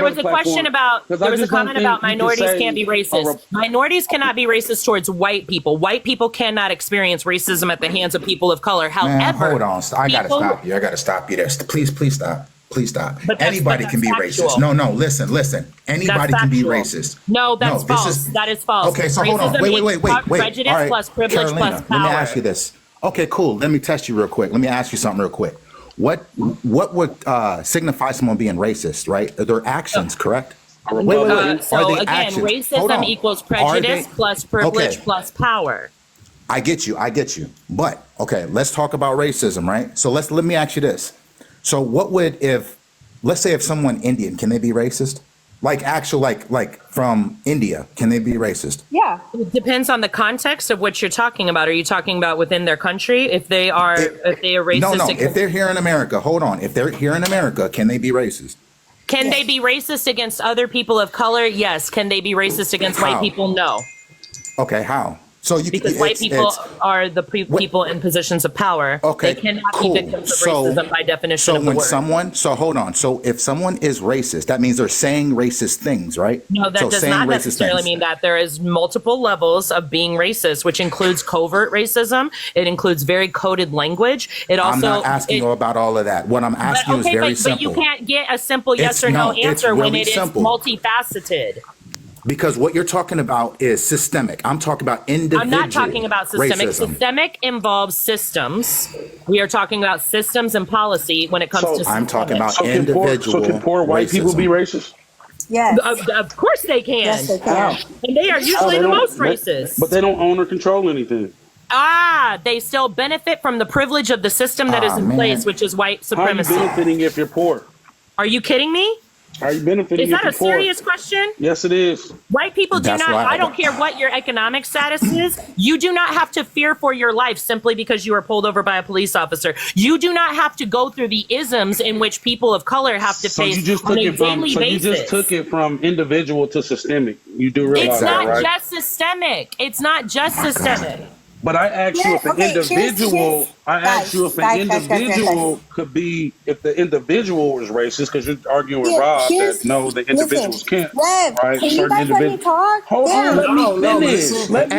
there was a question about, there was a comment about minorities can't be racist. Minorities cannot be racist towards white people. White people cannot experience racism at the hands of people of color. However, Man, hold on. I got to stop you. I got to stop you there. Please stop. Please stop. Anybody can be racist. No, listen. Anybody can be racist. No, that's false. That is false. Okay, so hold on. Wait. Prejudice plus privilege Carolina, plus power. let me ask you this. Okay, cool. Let me test you real quick. Let me ask you something real quick. What would signify someone being racist, right? Their actions, correct? Wait. So again, actions? Racism equals prejudice plus privilege plus power. I get you. But okay, let's talk about racism, right? So let me ask you this. So what would, let's say if someone Indian, can they be racist? Like actual, like from India, can they be racist? Yeah. It depends on the context of what you're talking about. Are you talking about within their country? If they are racist? No. If they're here in America, hold on. If they're here in America, can they be racist? Can they be racist against other people of color? Yes. Can they be racist against white people? No. Okay, how? Because white people are the people in positions of power. Okay, they cannot be victims of racism by definition of the word. Hold on. So if someone is racist, that means they're saying racist things, right? No, that does not necessarily mean that. There is multiple levels of being racist, which includes covert racism. It includes very coded language. I'm not asking you about all of that. What I'm asking you is very simple. But you can't get a simple yes or no answer when it is multifaceted. Because what you're talking about is systemic. I'm talking about individual. I'm not talking about systemic. Racism. Systemic involves systems. We are talking about systems and policy when it comes to systemic. I'm talking about individual. So can poor white people be racist? Yes. Of course they can. Yes, they can. And they are usually the most racist. But they don't own or control anything. They still benefit from the privilege of the system that is in place, which is white supremacy. How are you benefiting if you're poor? Are you kidding me? Are you benefiting? Is that a serious question? Yes, it is. White people do not, I don't care what your economic status is, you do not have to fear for your life simply because you are pulled over by a police officer. You do not have to go through the isms in which people of color have to face on a daily basis. You just took it from individual to systemic. You do realize that, right? It's not just systemic. It's not just systemic. But I asked you if an individual, could be, if the individual was racist, because you're arguing with Rob that no, the individuals can't. Rev, right? Can you guys let me talk? Hold on, let me finish. Let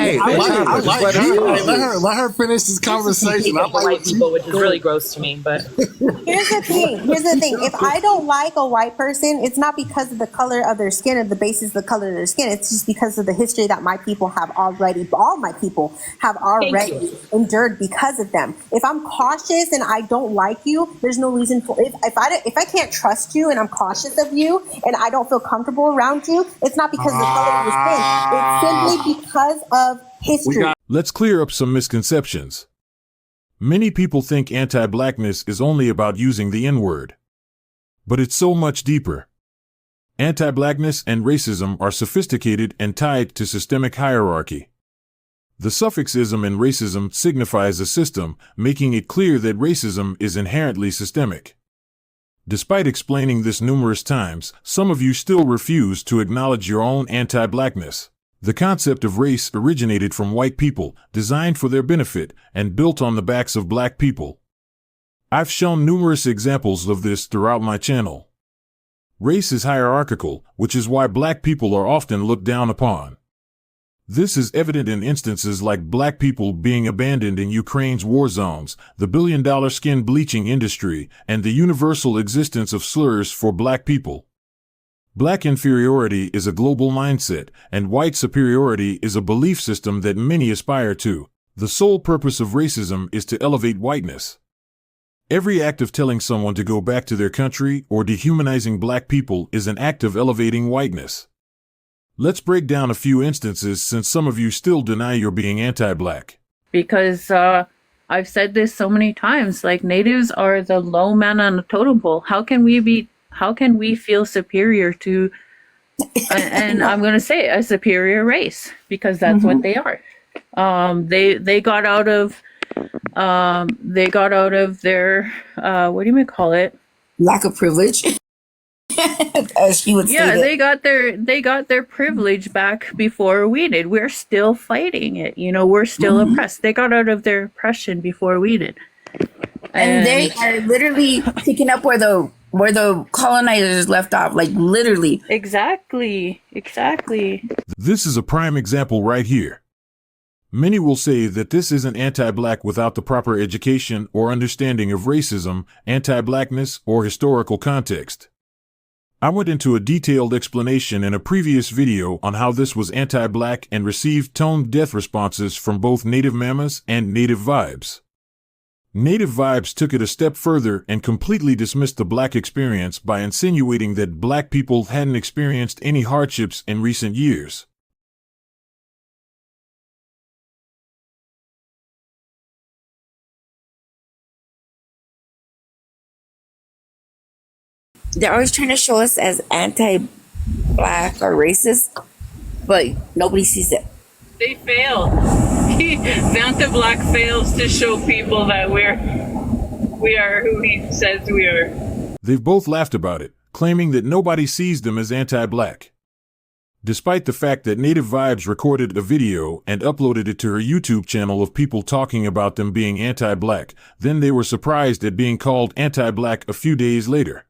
her finish this conversation. White people, which is really gross to me, but here's the thing. If I don't like a white person, it's not because of the color of their skin or the basis of the color of their skin. It's just because of the history that my people have already, all my people have already endured because of them. If I'm cautious and I don't like you, there's no reason for if I can't trust you and I'm cautious of you and I don't feel comfortable around you, it's not because of the color of your skin. It's simply because of history. Let's clear up some misconceptions. Many people think anti-blackness is only about using the N-word. But it's so much deeper. Anti-blackness and racism are sophisticated and tied to systemic hierarchy. The suffix "ism" in racism signifies a system, making it clear that racism is inherently systemic. Despite explaining this numerous times, some of you still refuse to acknowledge your own anti-blackness. The concept of race originated from white people, designed for their benefit, and built on the backs of black people. I've shown numerous examples of this throughout my channel. Race is hierarchical, which is why black people are often looked down upon. This is evident in instances like black people being abandoned in Ukraine's war zones, the billion-dollar skin bleaching industry, and the universal existence of slurs for black people. Black inferiority is a global mindset, and white superiority is a belief system that many aspire to. The sole purpose of racism is to elevate whiteness. Every act of telling someone to go back to their country or dehumanizing black people is an act of elevating whiteness. Let's break down a few instances since some of you still deny you're being anti-black. Because I've said this so many times, like natives are the low man on the totem pole. How can we feel superior to, and I'm going to say a superior race, because that's what they are. They got out of their, what do you call it? Lack of privilege. As you would say. Yeah, they got their privilege back before we did. We're still fighting it. We're still oppressed. They got out of their oppression before we did. And they are literally picking up where the where the colonizers left off, like literally. Exactly. This is a prime example right here. Many will say that this isn't anti-black without the proper education or understanding of racism, anti-blackness, or historical context. I went into a detailed explanation in a previous video on how this was anti-black and received tone deaf responses from both Native Mamas and Native Vibes. Native Vibes took it a step further and completely dismissed the black experience by insinuating that black people hadn't experienced any hardships in recent years. They're always trying to show us as anti-black or racist, but nobody sees it. They fail. The anti-black fails to show people that we are who he says we are. They've both laughed about it, claiming that nobody sees them as anti-black. Despite the fact that Native Vibes recorded a video and uploaded it to her YouTube channel of people talking about them being anti-black, then they were surprised at being called anti-black a few days later.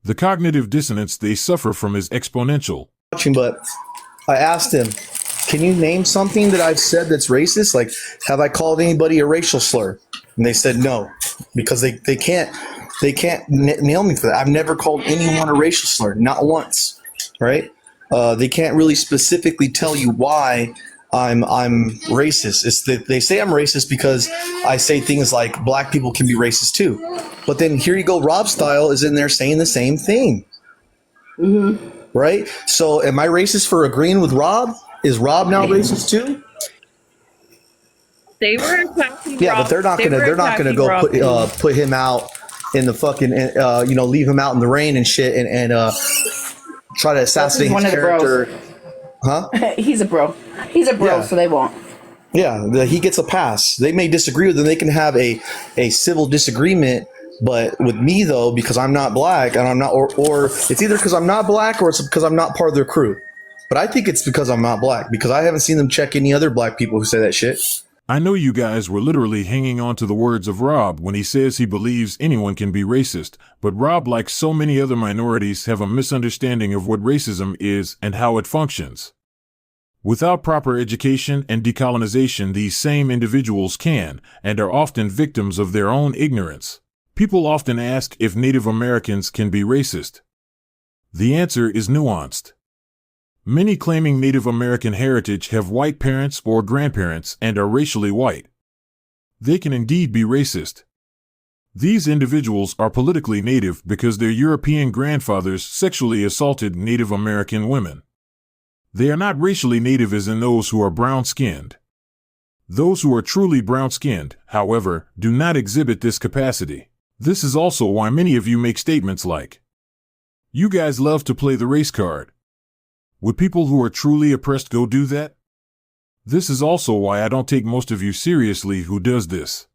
The cognitive dissonance they suffer from is exponential. But I asked him, can you name something that I've said that's racist? Like, have I called anybody a racial slur? And they said no, because they can't nail me for that. I've never called anyone a racial slur, not once, right? They can't really specifically tell you why I'm racist. It's that they say I'm racist because I say things like black people can be racist too. But then here you go, Rob Style is in there saying the same thing. Mm-hmm. Right? So am I racist for agreeing with Rob? Is Rob now racist too? They were attacking Yeah, Rob. but they're not gonna go put him out in the fucking leave him out in the rain and shit and try to assassinate his character. Huh? He's a bro. He's a bro, Yeah. so they won't. Yeah, he gets a pass. They may disagree with him. They can have a civil disagreement, but with me though, because I'm not black and I'm not, or it's either because I'm not black or it's because I'm not part of their crew. But I think it's because I'm not black, because I haven't seen them check any other black people who say that shit. I know you guys were literally hanging on to the words of Rob when he says he believes anyone can be racist, but Rob, like so many other minorities, have a misunderstanding of what racism is and how it functions. Without proper education and decolonization, these same individuals can and are often victims of their own ignorance. People often ask if Native Americans can be racist. The answer is nuanced. Many claiming Native American heritage have white parents or grandparents and are racially white. They can indeed be racist. These individuals are politically Native because their European grandfathers sexually assaulted Native American women. They are not racially Native as in those who are brown-skinned. Those who are truly brown-skinned, however, do not exhibit this capacity. This is also why many of you make statements like, "You guys love to play the race card." Would people who are truly oppressed go do that? This is also why I don't take most of you seriously who does this.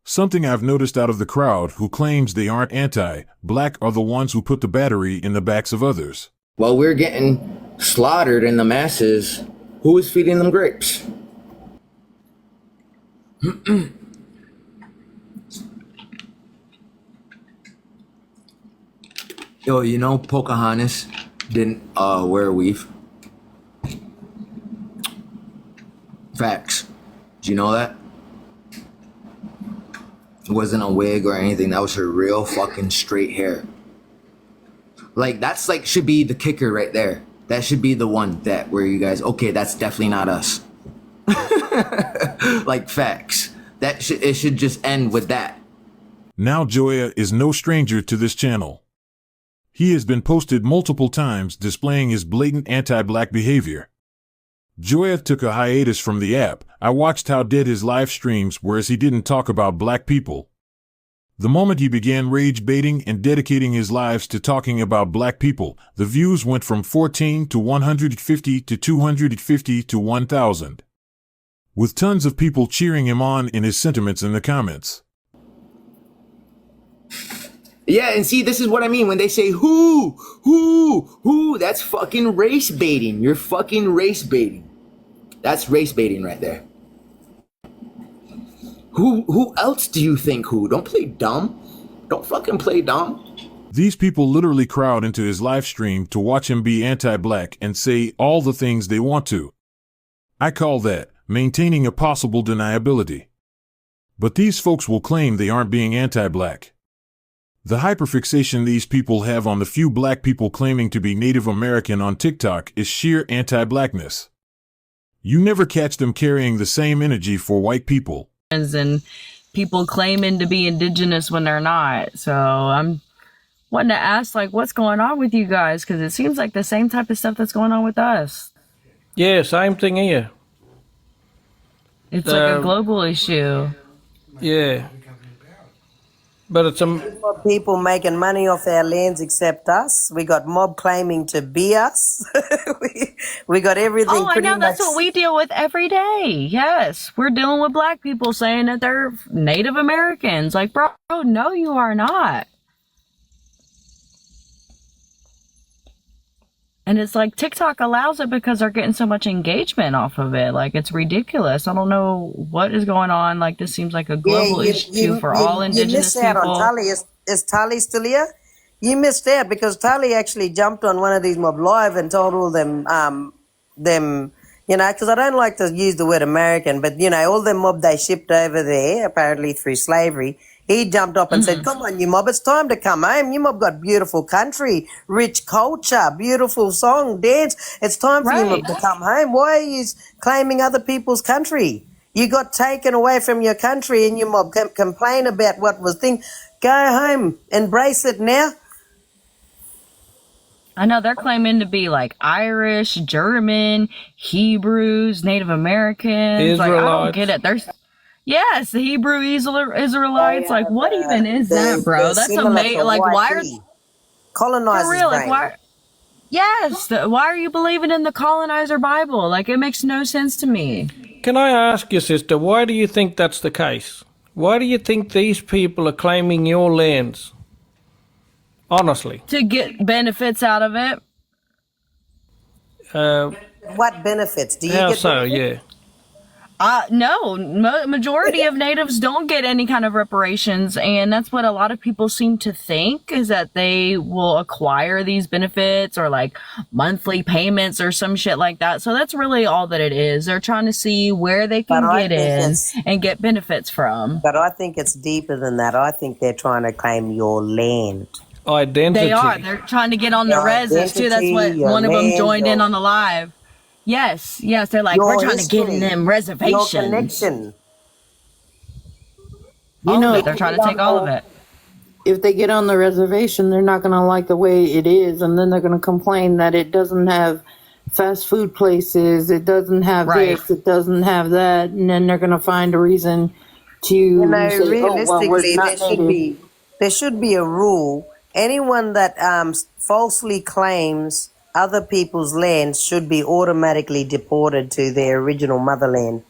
Something I've noticed out of the crowd who claims they aren't anti-black are the ones who put the battery in the backs of others. While we're getting slaughtered in the masses, who is feeding them grapes? Yo, you know Pocahontas didn't wear a weave? Facts. Do you know that? It wasn't a wig or anything. That was her real fucking straight hair. Like, that's like should be the kicker right there. That should be the one that where you guys, okay, that's definitely not us. Like, facts. It should just end with that. Now Joya is no stranger to this channel. He has been posted multiple times displaying his blatant anti-black behavior. Joya took a hiatus from the app. I watched how dead his live streams were as he didn't talk about black people. The moment he began rage baiting and dedicating his lives to talking about black people, the views went from 14 to 150 to 250 to 1,000. With tons of people cheering him on in his sentiments in the comments. Yeah, and see, this is what I mean when they say who, that's fucking race baiting. You're fucking race baiting. That's race baiting right there. Who else do you think who? Don't play dumb. Don't fucking play dumb. These people literally crowd into his live stream to watch him be anti-black and say all the things they want to. I call that maintaining a possible deniability. But these folks will claim they aren't being anti-black. The hyperfixation these people have on the few black people claiming to be Native American on TikTok is sheer anti-blackness. You never catch them carrying the same energy for white people. And people claiming to be indigenous when they're not. So I'm wanting to ask, like, what's going on with you guys? Because it seems like the same type of stuff that's going on with us. Yeah, same thing here. It's like a global issue. Yeah. But it's people making money off our lands except us. We got mob claiming to be us. we got everything. Oh, I know. That's what we deal with every day. Yes. We're dealing with black people saying that they're Native Americans. Like, bro, no, you are not. And it's like TikTok allows it because they're getting so much engagement off of it. Like, it's ridiculous. I don't know what is going on. Like, this seems like a global issue for all indigenous you missed out people. on Tali. Is Tali still here? You missed out because Tali actually jumped on one of these mob live and told all them, you know, because I don't like to use the word American, but, you know, all the mob they shipped over there, apparently through slavery, he jumped up and said, come on, you mob, it's time to come home. You mob got beautiful country, rich culture, beautiful song, dance. It's time for you mob to come home. Why are you claiming other people's country? You got taken away from your country and you mob complain about what was thing. Go home, embrace it now. I know they're claiming to be like Irish, German, Hebrews, Native Americans. Like, I don't get it. There's yes, the Hebrew Israelites. Like, what even is that, bro? That's amazing. Like, why are colonizers? For real? Like, why? Yes. Why are you believing in the colonizer Bible? Like, it makes no sense to me. Can I ask you, sister, why do you think that's the case? Why do you think these people are claiming your lands? Honestly. To get benefits out of it. What benefits? Do you how get so? benefits? Yeah. No, majority of natives don't get any kind of reparations, and that's what a lot of people seem to think, is that they will acquire these benefits or like monthly payments or some shit like that. So that's really all that it is. They're trying to see where they can get in and get benefits from. But I think it's deeper than that. I think they're trying to claim your land. Identity. They are. They're trying to get on the reses too. That's what one of them joined in on the live. Yes, they're like, we're trying to get in them reservations. Your connection. You know, they're trying to take all of it. If they get on the reservation, they're not going to like the way it is, and then they're going to complain that it doesn't have fast food places, it doesn't have this, it doesn't have that, and then they're going to find a reason to say, realistically, there should be a rule. Anyone that falsely claims other people's lands should be automatically deported to their original motherland.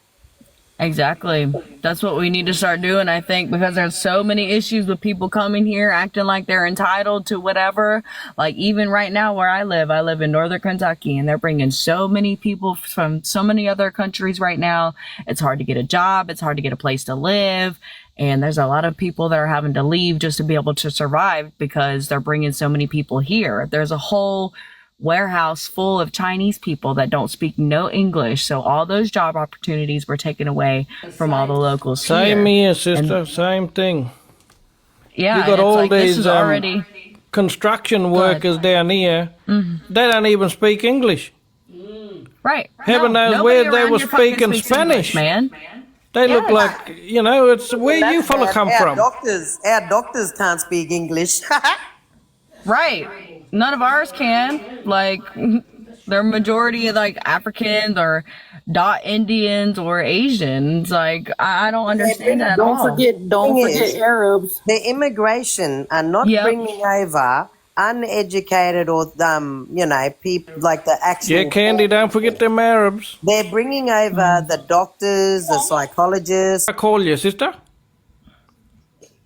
Exactly. That's what we need to start doing, I think, because there's so many issues with people coming here acting like they're entitled to whatever. Like, even right now where I live in Northern Kentucky, and they're bringing so many people from so many other countries right now. It's hard to get a job. It's hard to get a place to live. And there's a lot of people that are having to leave just to be able to survive because they're bringing so many people here. There's a whole warehouse full of Chinese people that don't speak no English. So all those job opportunities were taken away from all the locals Same here, sister. Same thing. Yeah. You got all like, these construction workers down here. They don't even speak English. Right. Heaven knows where they were speaking Spanish. English, man. They look like, you know, it's where you fella come from. Our doctors can't speak English. Right. None of ours can. Like, they're majority of like Africans or Indians or Asians. Like, I don't understand that at all. Don't forget Arabs. The immigration are not bringing over uneducated or you know, people like the actual. Yeah, Candy, don't forget them Arabs. They're bringing over the doctors, the psychologists. I call you, sister.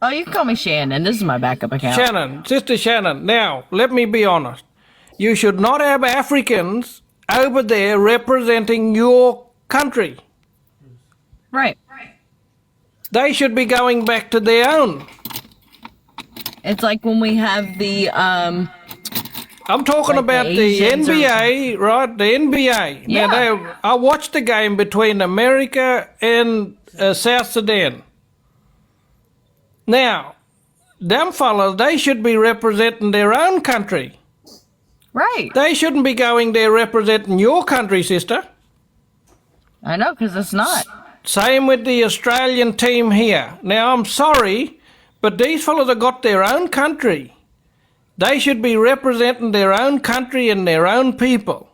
Oh, you can call me Shannon. This is my backup account. Shannon, Sister Shannon, now, let me be honest. You should not have Africans over there representing your country. Right. They should be going back to their own. It's like when we have the I'm talking like about the the Asians or NBA, right? The NBA. Yeah. Now, I watched the game between America and South Sudan. Now, them fellas, they should be representing their own country. Right. They shouldn't be going there representing your country, sister. I know, because it's not. Same with the Australian team here. Now, I'm sorry, but these fellas have got their own country. They should be representing their own country and their own people.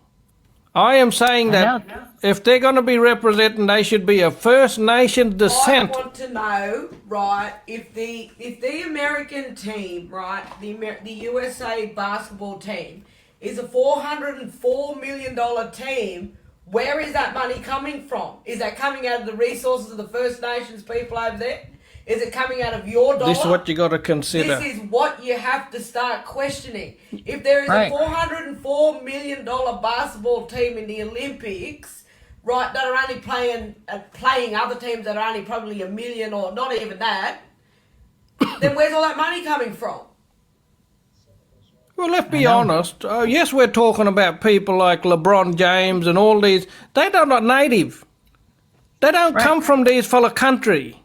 I am saying that if they're going to be representing, they should be of First Nation descent. I want to know, right, if the American team, right, the USA basketball team is a $404 million team, where is that money coming from? Is that coming out of the resources of the First Nations people over there? Is it coming out of your dollar? This is what you got to consider. This is what you have to start questioning. If there is Right. a $404 million basketball team in the Olympics, right, that are only playing other teams that are only probably $1 million or not even that, then where's all that money coming from? Well, let's be honest. Yes, we're talking about people like LeBron James and all these. They're not native. They don't come from these full of country.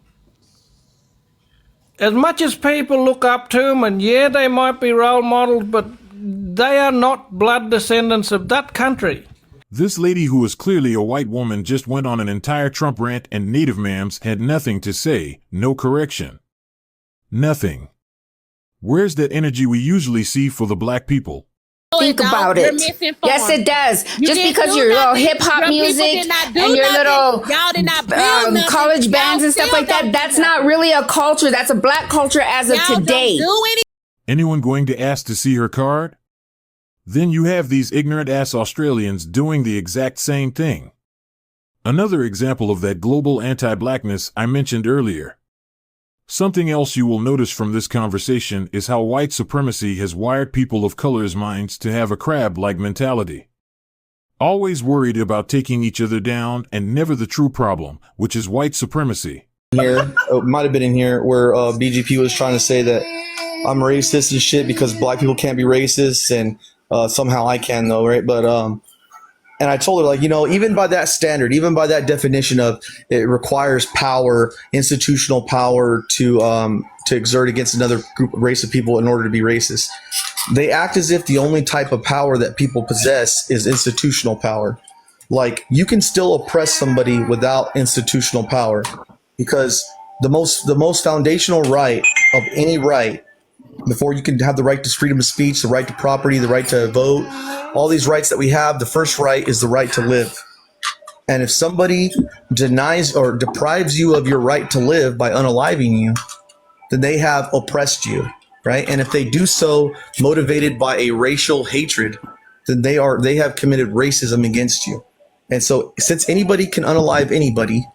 As much as people look up to them, and yeah, they might be role models, but they are not blood descendants of that country. This lady, who is clearly a white woman, just went on an entire Trump rant, and native mams had nothing to say, no correction. Nothing. Where's that energy we usually see for the black people? Think about it. Yes, it does. Just because your little hip hop music and your little college bands and stuff like that, that's not really a culture. That's a black culture as of today. Anyone going to ask to see her card? Then you have these ignorant-ass Australians doing the exact same thing. Another example of that global anti-blackness I mentioned earlier. Something else you will notice from this conversation is how white supremacy has wired people of color's minds to have a crab-like mentality. Always worried about taking each other down and never the true problem, which is white supremacy. Here, it might have been in here where BGP was trying to say that I'm racist and shit because black people can't be racist and somehow I can though, right? But and I told her, like, you know, even by that standard, even by that definition of it requires power, institutional power to exert against another group of race of people in order to be racist. They act as if the only type of power that people possess is institutional power. Like, you can still oppress somebody without institutional power, because the most foundational right of any right, before you can have the right to freedom of speech, the right to property, the right to vote, all these rights that we have, the first right is the right to live. And if somebody denies or deprives you of your right to live by unaliving you, then they have oppressed you, right? And if they do so motivated by a racial hatred, then they have committed racism against you. And so since anybody can unalive anybody,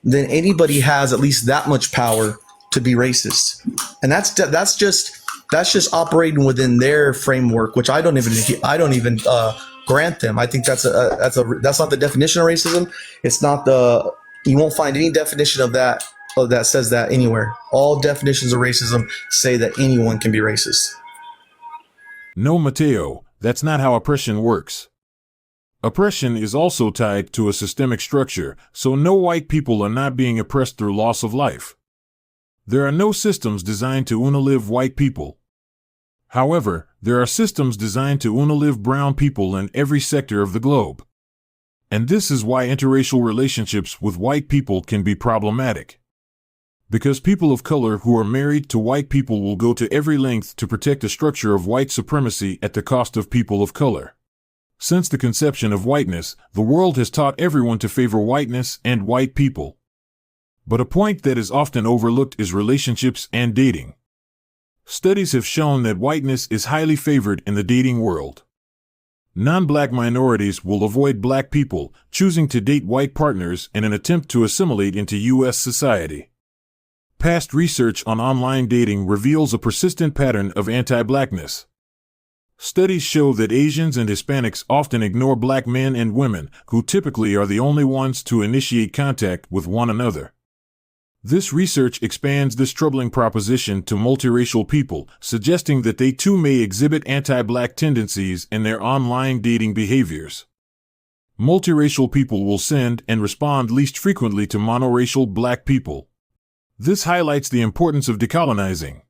then anybody has at least that much power to be racist. And that's just operating within their framework, which I don't even grant them. I think that's not the definition of racism. It's not you won't find any definition of that says that anywhere. All definitions of racism say that anyone can be racist. No, Mateo, that's not how oppression works. Oppression is also tied to a systemic structure, so no white people are not being oppressed through loss of life. There are no systems designed to unalive white people. However, there are systems designed to unalive brown people in every sector of the globe. And this is why interracial relationships with white people can be problematic. Because people of color who are married to white people will go to every length to protect a structure of white supremacy at the cost of people of color. Since the conception of whiteness, the world has taught everyone to favor whiteness and white people. But a point that is often overlooked is relationships and dating. Studies have shown that whiteness is highly favored in the dating world. Non-black minorities will avoid black people, choosing to date white partners in an attempt to assimilate into U.S. society. Past research on online dating reveals a persistent pattern of anti-blackness. Studies show that Asians and Hispanics often ignore black men and women, who typically are the only ones to initiate contact with one another. This research expands this troubling proposition to multiracial people, suggesting that they too may exhibit anti-black tendencies in their online dating behaviors. Multiracial people will send and respond least frequently to monoracial black people. This highlights the importance of decolonizing.